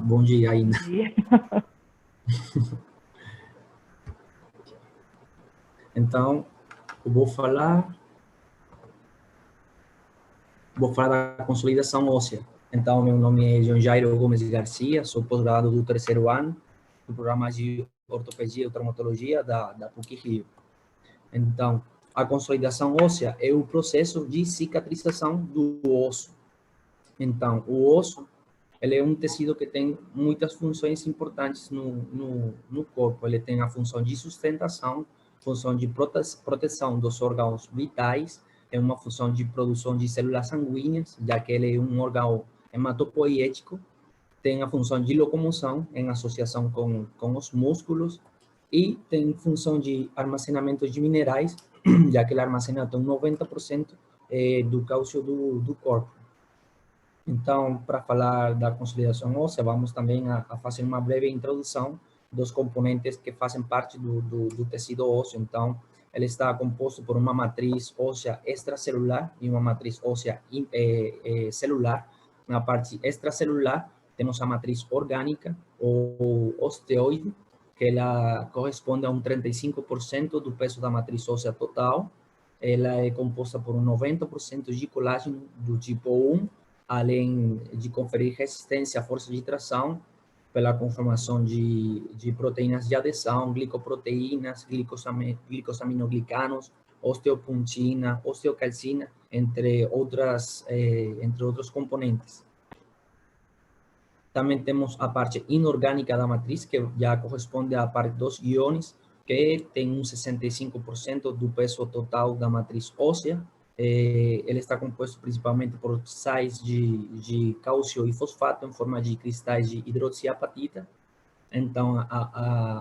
Bom dia ainda. Bom dia. Então, eu vou falar da consolidação óssea. Então, meu nome é João Jairo Gomes Garcia, sou pós-graduado do terceiro ano do programa de ortopedia e traumatologia da PUC-Rio. Então, a consolidação óssea é o processo de cicatrização do osso. Então, o osso, ele é um tecido que tem muitas funções importantes no corpo. Ele tem a função de sustentação, função de proteção dos órgãos vitais, é uma função de produção de células sanguíneas, já que ele é um órgão hematopoético, tem a função de locomoção em associação com os músculos e tem função de armazenamento de minerais, já que ele armazena até 90% do cálcio do corpo. Então, para falar da consolidação óssea, vamos também a fazer uma breve introdução dos componentes que fazem parte do tecido ósseo. Então, ele está composto por uma matriz óssea extracelular e uma matriz óssea celular. Na parte extracelular, temos a matriz orgânica, ou osteoide, que ela corresponde a 35% do peso da matriz óssea total. Ela é composta por 90% de colágeno do tipo 1, além de conferir resistência à força de tração pela conformação de proteínas de adesão, glicoproteínas, glicosaminoglicanos, osteopontina, osteocalcina, entre outros componentes. Também temos a parte inorgânica da matriz, que já corresponde à parte dos íons, que tem 65% do peso total da matriz óssea. Ele está composto principalmente por sais de cálcio e fosfato em forma de cristais de hidroxiapatita. Então,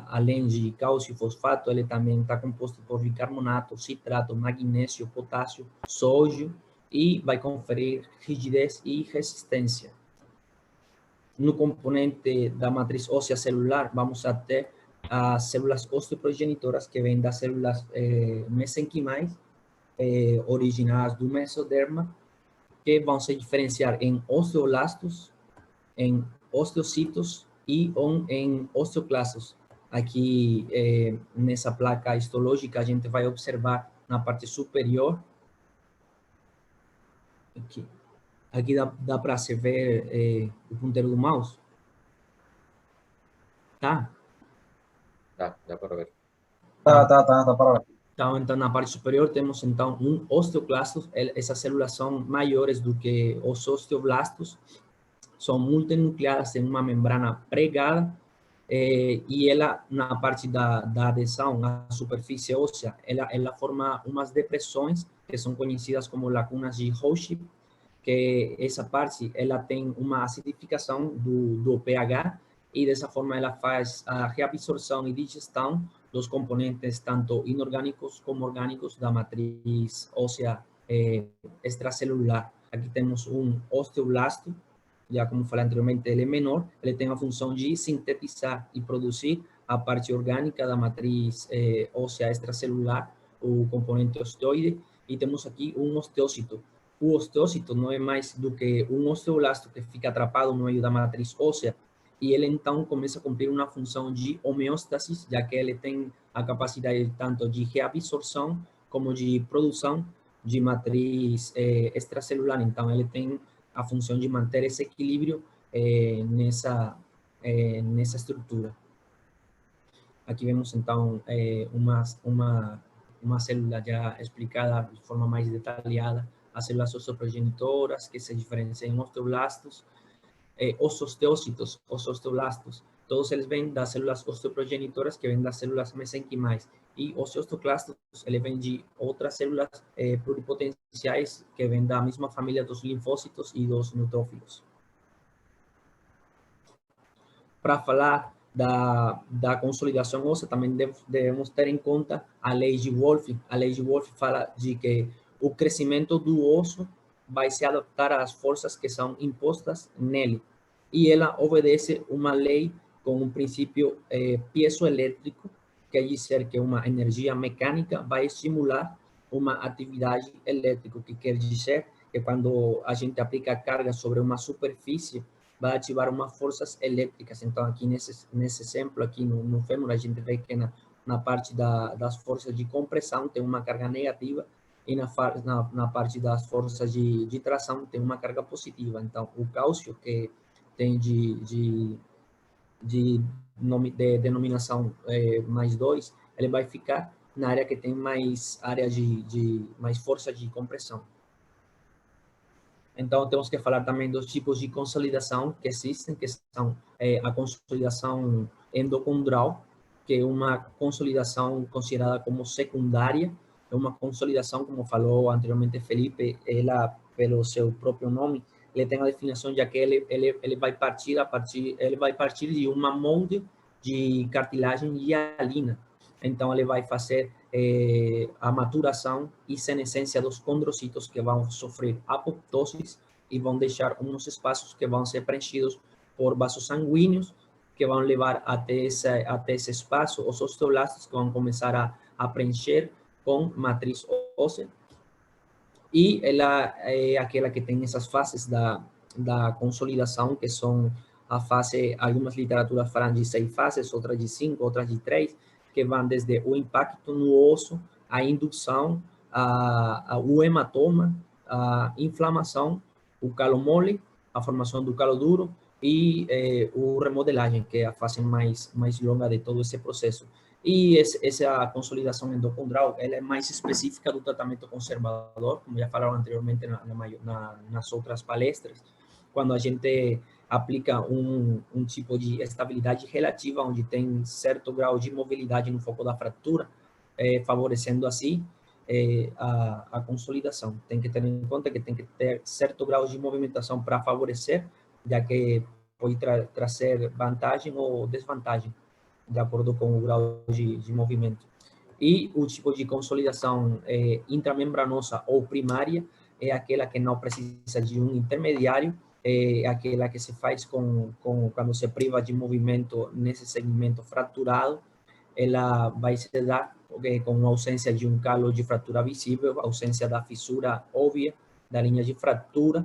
além de cálcio e fosfato, ele também está composto por bicarbonato, citrato, magnésio, potássio, sódio, e vai conferir rigidez e resistência. No componente da matriz óssea celular, vamos a ter as células osteoprogenitoras, que vêm das células mesenquimais, originadas do mesoderma, que vão se diferenciar em osteoblastos, em osteocitos e em osteoclastos. Aqui, nessa placa histológica, a gente vai observar na parte superior, aqui dá para se ver o ponteiro do mouse. Tá? Dá para ver. Tá. Tá para ver. Então, na parte superior temos, então, um osteoclasto. Essas células são maiores do que os osteoblastos, são multinucleadas em uma membrana pregada, e ela, na parte da adesão, na superfície óssea, ela forma umas depressões que são conhecidas como lacunas de Hoche, que essa parte, ela tem uma acidificação do pH, e dessa forma ela faz a reabsorção e digestão dos componentes tanto inorgânicos como orgânicos da matriz óssea extracelular. Aqui temos um osteoblasto, já como falei anteriormente, ele é menor, ele tem a função de sintetizar e produzir a parte orgânica da matriz óssea extracelular, o componente osteoide, e temos aqui um osteócito. O osteócito não é mais do que um osteoblasto que fica atrapado no meio da matriz óssea, e ele então começa a cumprir uma função de homeostasis, já que ele tem a capacidade tanto de reabsorção como de produção de matriz extracelular. Então, ele tem a função de manter esse equilíbrio nessa estrutura. Aqui vemos, então, uma célula já explicada de forma mais detalhada, as células osteoprogenitoras, que se diferenciam em osteoblastos, os osteócitos, os osteoblastos, todos eles vêm das células osteoprogenitoras, que vêm das células mesenquimais, e os osteoclastos, eles vêm de outras células pluripotenciais, que vêm da mesma família dos linfócitos e dos neutrófilos. Para falar da consolidação óssea, também devemos ter em conta a lei de Wolff. A lei de Wolff fala de que o crescimento do osso vai se adaptar às forças que são impostas nele. E ela obedece uma lei com um princípio piezoelétrico, quer dizer que uma energia mecânica vai estimular uma atividade elétrica, que quer dizer que quando a gente aplica carga sobre uma superfície, vai ativar umas forças elétricas. Então, aqui nesse exemplo, aqui no fêmur, a gente vê que na parte das forças de compressão tem uma carga negativa e na parte das forças de tração tem uma carga positiva. Então, o cálcio, que tem de denominação mais 2, ele vai ficar na área que tem mais área mais força de compressão. Então, temos que falar também dos tipos de consolidação que existem, que são a consolidação endocondral, que é uma consolidação considerada como secundária, é uma consolidação, como falou anteriormente Felipe, ela, pelo seu próprio nome, ele tem a definição de que ele vai partir de uma molde de cartilagem hialina. Então, ele vai fazer a maturação e senescência dos condrocitos, que vão sofrer apoptose e vão deixar uns espaços que vão ser preenchidos por vasos sanguíneos, que vão levar até esse espaço os osteoblastos, que vão começar a preencher com matriz óssea. E ela é aquela que tem essas fases da consolidação, que são a fase, algumas literaturas falam de 6 fases, outras de 5, outras de 3, que vão desde o impacto no osso, a indução, o hematoma, a inflamação, o calo mole, a formação do calo duro e o remodelagem, que é a fase mais longa de todo esse processo. E essa consolidação endocondral, ela é mais específica do tratamento conservador, como já falaram anteriormente nas outras palestras, quando a gente aplica um tipo de estabilidade relativa, onde tem certo grau de mobilidade no foco da fratura, favorecendo assim a consolidação. Tem que ter em conta que tem que ter certo grau de movimentação para favorecer, já que pode trazer vantagem ou desvantagem, de acordo com o grau de movimento. E o tipo de consolidação intramembranosa ou primária é aquela que não precisa de um intermediário, é aquela que se faz quando se priva de movimento nesse segmento fraturado. Ela vai se dar com ausência de um calo de fratura visível, ausência da fissura óbvia da linha de fratura,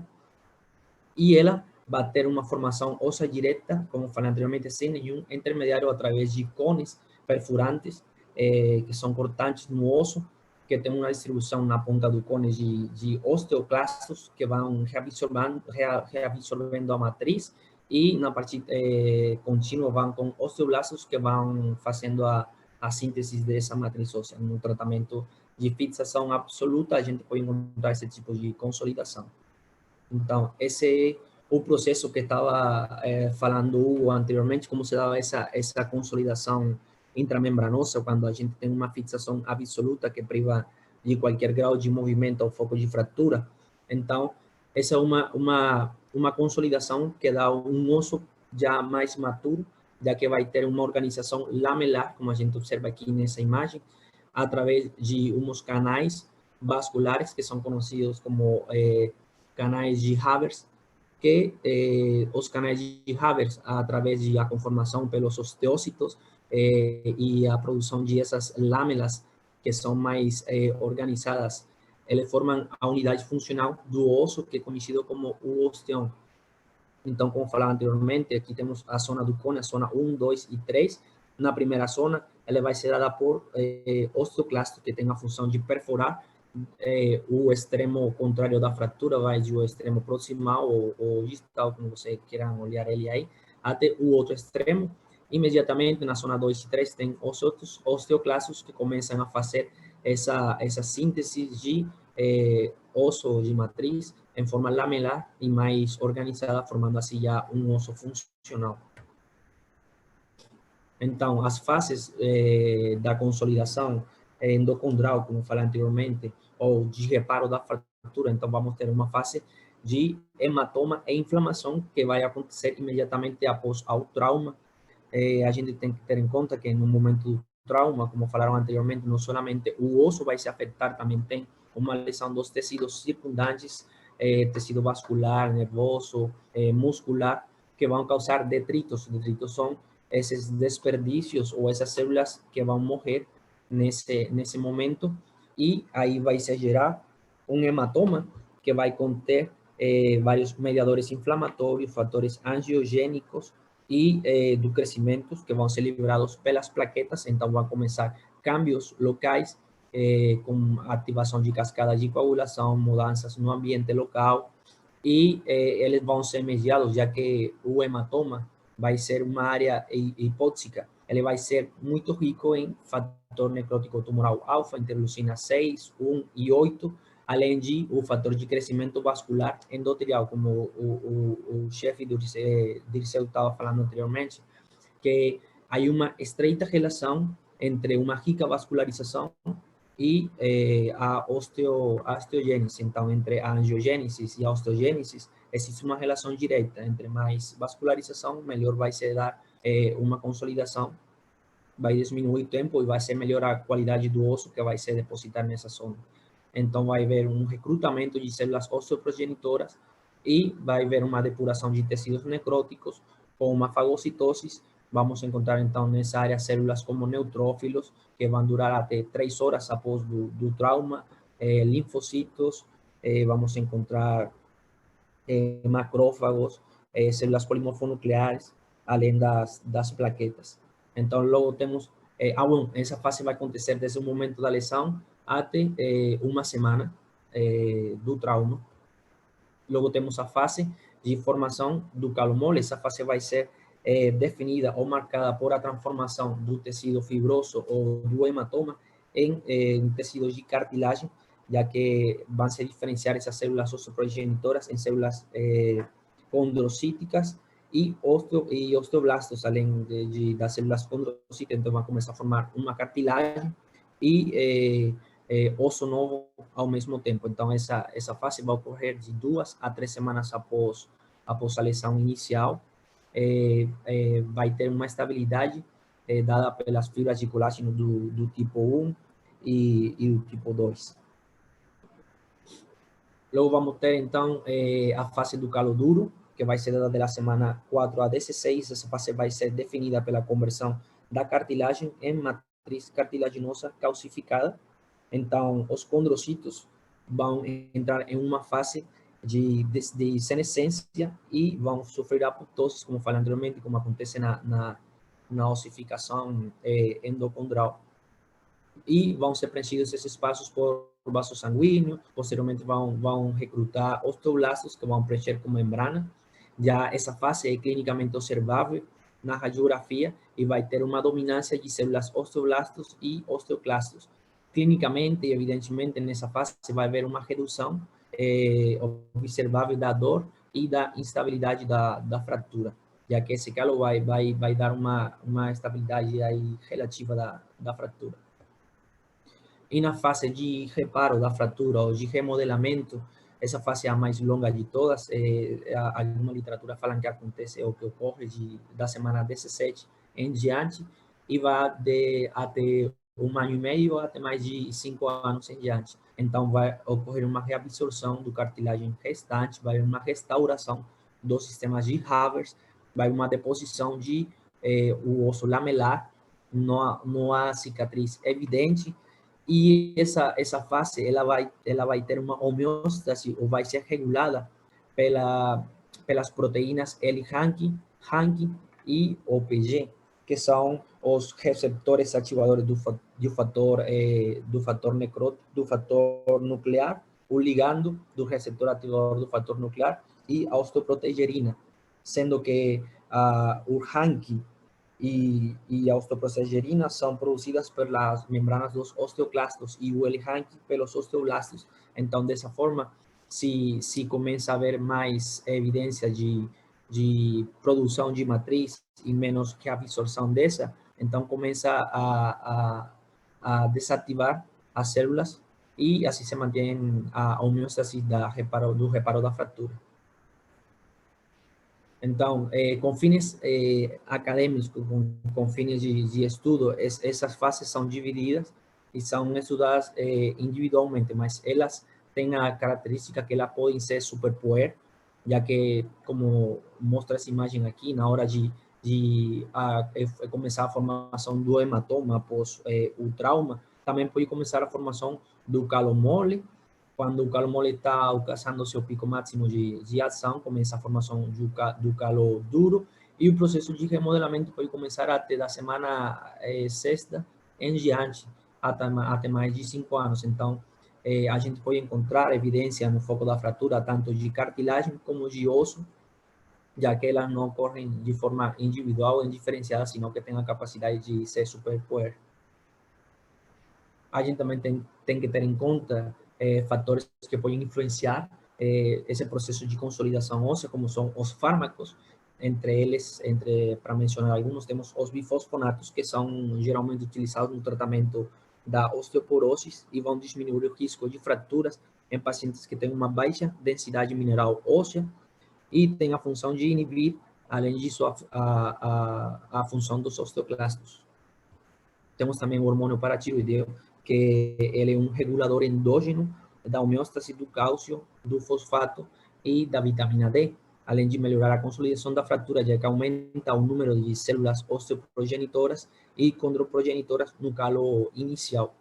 e ela vai ter uma formação óssea direta, como falei anteriormente, sem nenhum intermediário, através de cones perfurantes, que são cortantes no osso, que tem uma distribuição na ponta do cone de osteoclastos, que vão reabsorvendo a matriz, e na parte contínua vão com osteoblastos, que vão fazendo a síntese dessa matriz óssea. No tratamento de fixação absoluta, a gente pode encontrar esse tipo de consolidação. Então, esse é o processo que estava falando Hugo anteriormente, como se dava essa consolidação intramembranosa, quando a gente tem uma fixação absoluta que priva de qualquer grau de movimento ao foco de fratura. Então, essa é uma consolidação que dá um osso já mais maturo, já que vai ter uma organização lamelar, como a gente observa aqui nessa imagem, através de uns canais vasculares, que são conhecidos como canais de Havers, que os canais de Havers, através da conformação pelos osteócitos e a produção de essas lâmelas que são mais organizadas, eles formam a unidade funcional do osso, que é conhecido como o osteão. Então, como falava anteriormente, aqui temos a zona do cone, a zona 1, 2 e 3. Na primeira zona, ela vai ser dada por osteoclasto, que tem a função de perforar o extremo contrário da fratura, vai do extremo proximal ou distal, como vocês queiram olhar ele aí, até o outro extremo. Imediatamente, na zona 2 e 3, tem os outros osteoclastos que começam a fazer essa síntese de osso de matriz em forma lamelar e mais organizada, formando assim já um osso funcional. Então, as fases da consolidação endocondral, como falei anteriormente, ou de reparo da fratura, então vamos ter uma fase de hematoma e inflamação, que vai acontecer imediatamente após o trauma. A gente tem que ter em conta que no momento do trauma, como falaram anteriormente, não somente o osso vai se afetar, também tem uma lesão dos tecidos circundantes, tecido vascular, nervoso, muscular, que vão causar detritos. Detritos são esses desperdícios ou essas células que vão morrer nesse momento, e aí vai se gerar um hematoma que vai conter vários mediadores inflamatórios, fatores angiogênicos e do crescimento que vão ser liberados pelas plaquetas. Então, vão começar cambios locais, com ativação de cascada de coagulação, mudanças no ambiente local, e eles vão ser mediados, já que o hematoma vai ser uma área hipóxica, ele vai ser muito rico em fator necrótico tumoral alfa, interleucina 6, 1 e 8, além de o fator de crescimento vascular endotelial, como o chefe Dirceu estava falando anteriormente, que há uma estreita relação entre uma rica vascularização e a osteogênese. Então, entre a angiogênese e a osteogênese, existe uma relação direta. Entre mais vascularização, melhor vai se dar uma consolidação, vai diminuir o tempo e vai ser melhor a qualidade do osso que vai ser depositado nessa zona. Então, vai haver um recrutamento de células osteoprogenitoras e vai haver uma depuração de tecidos necróticos com uma fagocitose. Vamos encontrar, então, nessa área células como neutrófilos, que vão durar até 3 horas após do trauma, linfocitos, vamos encontrar macrófagos, células polimorfonucleares, além das plaquetas. Então, logo temos... bom, essa fase vai acontecer desde o momento da lesão até uma semana do trauma. Logo temos a fase de formação do calo mole. Essa fase vai ser definida ou marcada por a transformação do tecido fibroso ou do hematoma em tecidos de cartilagem, já que vão se diferenciar essas células osteoprogenitoras em células condrocíticas e osteoblastos, além das células condrocíticas. Então, vão começar a formar uma cartilagem e osso novo ao mesmo tempo. Então, essa fase vai ocorrer de 2 a 3 semanas após a lesão inicial. Vai ter uma estabilidade dada pelas fibras de colágeno do tipo 1 e do tipo 2. Logo vamos ter, então, a fase do calo duro, que vai ser dada da semana 4 a 16. Essa fase vai ser definida pela conversão da cartilagem em matriz cartilaginosa calcificada. Então, os condrocitos vão entrar em uma fase de senescência e vão sofrer apoptose, como falei anteriormente, como acontece na ossificação endocondral. E vão ser preenchidos esses espaços por vaso sanguíneo. Posteriormente vão recrutar osteoblastos, que vão preencher com membrana. Já essa fase é clinicamente observável na radiografia e vai ter uma dominância de células osteoblastos e osteoclastos. Clinicamente, evidentemente, nessa fase vai haver uma redução observável da dor e da instabilidade da fratura, já que esse calo vai dar uma estabilidade aí relativa da fratura. E na fase de reparo da fratura ou de remodelamento, essa fase é a mais longa de todas. Alguma literatura fala que acontece ou que ocorre da semana 17 em diante e vai até 1 ano e meio até mais de 5 anos em diante. Então, vai ocorrer uma reabsorção do cartilagem restante, vai haver uma restauração dos sistemas de Havers, vai haver uma deposição o osso lamelar, não há cicatriz evidente, e essa fase ela vai ter uma homeostase ou vai ser regulada pelas proteínas L-Hanqi, Hanqi e OPG, que são os receptores ativadores do fator nuclear, o ligando do receptor ativador do fator nuclear e a osteoprotegerina, sendo que o Hanqi e a osteoprotegerina são produzidas pelas membranas dos osteoclastos e o L-Hanqi pelos osteoblastos. Então, dessa forma, se começa a haver mais evidência de produção de matriz e menos reabsorção dessa, então começa a desativar as células e assim se mantém a homeostase do reparo da fratura. Então, com fins acadêmicos, com fins de estudo, essas fases são divididas e são estudadas individualmente, mas elas têm a característica que elas podem ser superpoer, já que, como mostra essa imagem aqui, na hora de começar a formação do hematoma após o trauma, também pode começar a formação do calo mole quando o calo mole está alcançando seu pico máximo de ação, começa a formação do calo duro, e o processo de remodelamento pode começar até da semana sexta em diante, até mais de 5 anos. Então, a gente pode encontrar evidência no foco da fratura, tanto de cartilagem como de osso, já que elas não ocorrem de forma individual e diferenciada, sino que têm a capacidade de se superpor. A gente também tem que ter em conta fatores que podem influenciar esse processo de consolidação óssea, como são os fármacos. Entre eles, para mencionar alguns, temos os bifosfonatos, que são geralmente utilizados no tratamento da osteoporose e vão diminuir o risco de fraturas em pacientes que têm uma baixa densidade mineral óssea, e tem a função de inibir, além disso, a função dos osteoclastos. Temos também o hormônio paratiroideo, que ele é um regulador endógeno da homeostase do cálcio, do fosfato e da vitamina D, além de melhorar a consolidação da fratura, já que aumenta o número de células osteoprogenitoras e condroprogenitoras no calo inicial.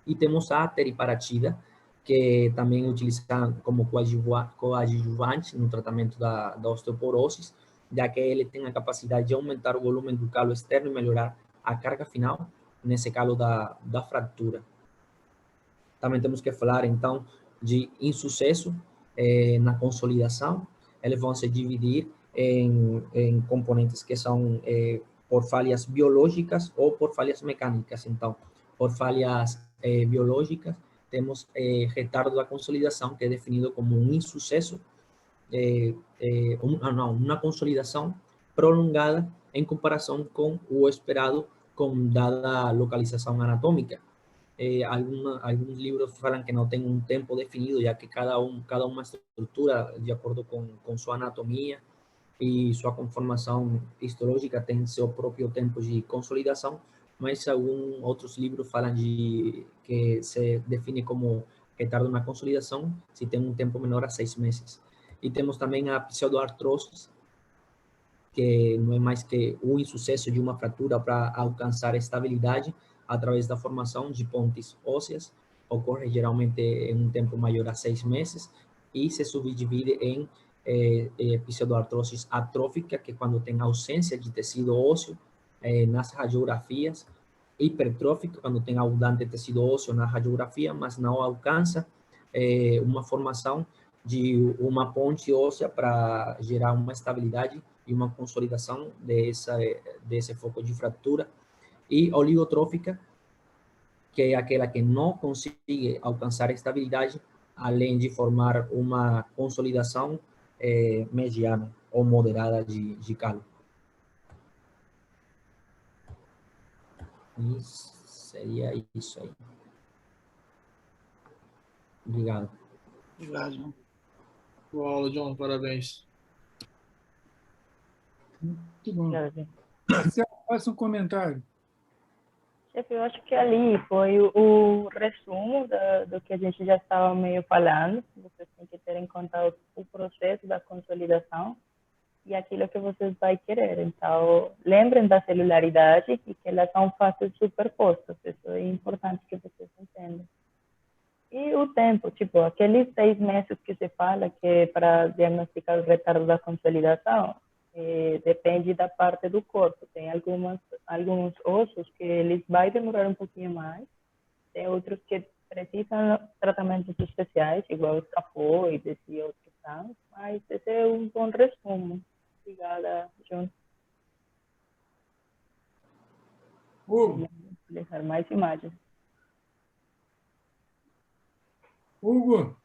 E temos a teriparatida, que também é utilizada como coadjuvante no tratamento da osteoporose, já que ele tem a capacidade de aumentar o volume do calo externo e melhorar a carga final nesse calo da fratura. Também temos que falar, então, de insucesso na consolidação. Eles vão se dividir em componentes que são por falhas biológicas ou por falhas mecânicas. Então, por falhas biológicas, temos retardo da consolidação, que é definido como um insucesso, uma consolidação prolongada em comparação com o esperado com dada localização anatômica. Alguns livros falam que não tem um tempo definido, já que cada uma estrutura, de acordo com sua anatomia e sua conformação histológica, tem seu próprio tempo de consolidação, mas alguns outros livros falam que se define como retardo na consolidação se tem um tempo menor a 6 meses. E temos também a pseudoartrose, que não é mais que o insucesso de uma fratura para alcançar estabilidade através da formação de pontes ósseas. Ocorre geralmente em um tempo maior a 6 meses e se subdivide em pseudoartrose atrófica, que é quando tem ausência de tecido ósseo nas radiografias, hipertrófica, quando tem abundante tecido ósseo na radiografia, mas não alcança uma formação de uma ponte óssea para gerar uma estabilidade e uma consolidação desse foco de fratura. E oligotrófica, que é aquela que não consegue alcançar estabilidade, além de formar uma consolidação mediana ou moderada de calo. E seria isso aí. Obrigado. Obrigado, João. Boa aula, João. Parabéns. Muito bom. Obrigada. Marcelo, faça um comentário. Chefe, eu acho que ali foi o resumo do que a gente já estava meio falando. Vocês têm que ter em conta o processo da consolidação e aquilo que vocês vão querer. Então, lembrem da celularidade e que elas são faces superpostas. Isso é importante que vocês entendam. E o tempo, tipo, aqueles 6 meses que se fala que é para diagnosticar o retardo da consolidação, depende da parte do corpo. Tem alguns ossos que eles vai demorar um pouquinho mais. Tem outros que precisam tratamentos especiais, igual os cafoides e outros tantos. Mas esse é um bom resumo. Obrigada, João. Hugo, Vou deixar mais imagens. Hugo,